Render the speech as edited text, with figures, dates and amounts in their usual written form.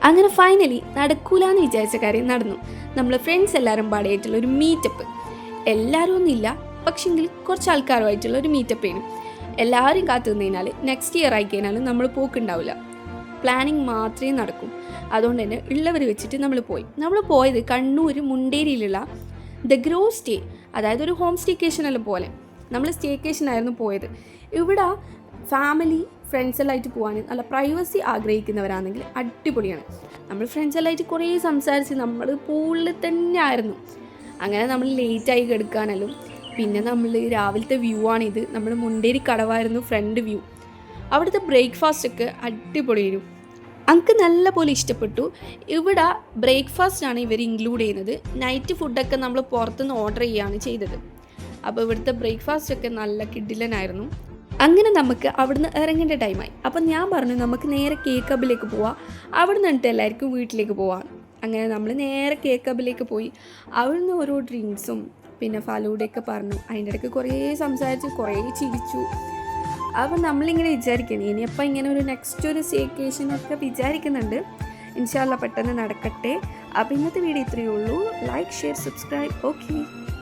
അങ്ങനെ ഫൈനലി നടക്കൂലെന്ന് വിചാരിച്ച കാര്യം നടന്നു. നമ്മൾ ഫ്രണ്ട്സ് എല്ലാവരും പാടിയായിട്ടുള്ള ഒരു മീറ്റപ്പ്, എല്ലാവരും ഒന്നുമില്ല പക്ഷെങ്കിൽ കുറച്ച് ആൾക്കാരുമായിട്ടുള്ള ഒരു മീറ്റപ്പാണ്. എല്ലാവരും കാത്തു നിന്നതിനാൽ നെക്സ്റ്റ് ഇയർ ആയി കഴിഞ്ഞാൽ നമ്മൾ പോക്കുണ്ടാവില്ല, പ്ലാനിങ് മാത്രമേ നടക്കും. അതുകൊണ്ട് തന്നെ ഉള്ളവർ വെച്ചിട്ട് നമ്മൾ പോയത് കണ്ണൂർ മുണ്ടേരിയിലുള്ള ദ ഗ്രോ സ്റ്റേ, അതായത് ഒരു ഹോം സ്റ്റേക്കേഷനെല്ലാം പോലെ നമ്മൾ സ്റ്റേക്കേഷനായിരുന്നു പോയത്. ഇവിടെ ഫാമിലി ഫ്രണ്ട്സെല്ലാമായിട്ട് പോകാൻ നല്ല പ്രൈവസി ആഗ്രഹിക്കുന്നവരാണെങ്കിൽ അടിപൊളിയാണ്. നമ്മൾ ഫ്രണ്ട്സെല്ലാമായിട്ട് കുറേ സംസാരിച്ച് നമ്മൾ പൂളിൽ തന്നെ ആയിരുന്നു. അങ്ങനെ നമ്മൾ ലേറ്റായി കിടക്കാനല്ലോ. പിന്നെ നമ്മൾ രാവിലത്തെ വ്യൂ ആണിത്. നമ്മൾ മുണ്ടേരി കടവായിരുന്നു ഫ്രണ്ട് വ്യൂ. അവിടുത്തെ ബ്രേക്ക്ഫാസ്റ്റൊക്കെ അടിപൊളിയായിരുന്നു, എനിക്ക് നല്ല പോലെ ഇഷ്ടപ്പെട്ടു. ഇവിടെ ബ്രേക്ക്ഫാസ്റ്റാണ് ഇവർ ഇൻക്ലൂഡ് ചെയ്യുന്നത്. നൈറ്റ് ഫുഡൊക്കെ നമ്മൾ പുറത്തുനിന്ന് ഓർഡർ ചെയ്യുകയാണ് ചെയ്തത്. അപ്പോൾ ഇവിടുത്തെ ബ്രേക്ക്ഫാസ്റ്റൊക്കെ നല്ല കിഡിലനായിരുന്നു. അങ്ങനെ നമുക്ക് അവിടുന്ന് ഇറങ്ങേണ്ട ടൈമായി. അപ്പം ഞാൻ പറഞ്ഞു നമുക്ക് നേരെ കേക്ക് ഹബിലേക്ക് പോവാം, അവിടെ നിന്നിട്ട് എല്ലാവർക്കും വീട്ടിലേക്ക് പോവാം. അങ്ങനെ നമ്മൾ നേരെ കേക്ക് ഹബിലേക്ക് പോയി. അവിടുന്ന് ഓരോ ഡ്രിങ്ക്സും പിന്നെ ഫലൂഡയൊക്കെ പറഞ്ഞു. അതിൻ്റെ ഇടയ്ക്ക് കുറേ സംസാരിച്ച് കുറേ ചിരിച്ചു. അപ്പം നമ്മളിങ്ങനെ വിചാരിക്കണം ഇനിയപ്പം ഇങ്ങനെ ഒരു നെക്സ്റ്റ് ഒരു സ്റ്റേക്കേഷനൊക്കെ വിചാരിക്കുന്നുണ്ട്. ഇൻഷാ അല്ലാഹ് പെട്ടെന്ന് നടക്കട്ടെ. അപ്പോൾ ഇന്നത്തെ വീഡിയോ ഇത്രയേ ഉള്ളൂ. Like, share, subscribe. ഓക്കെ.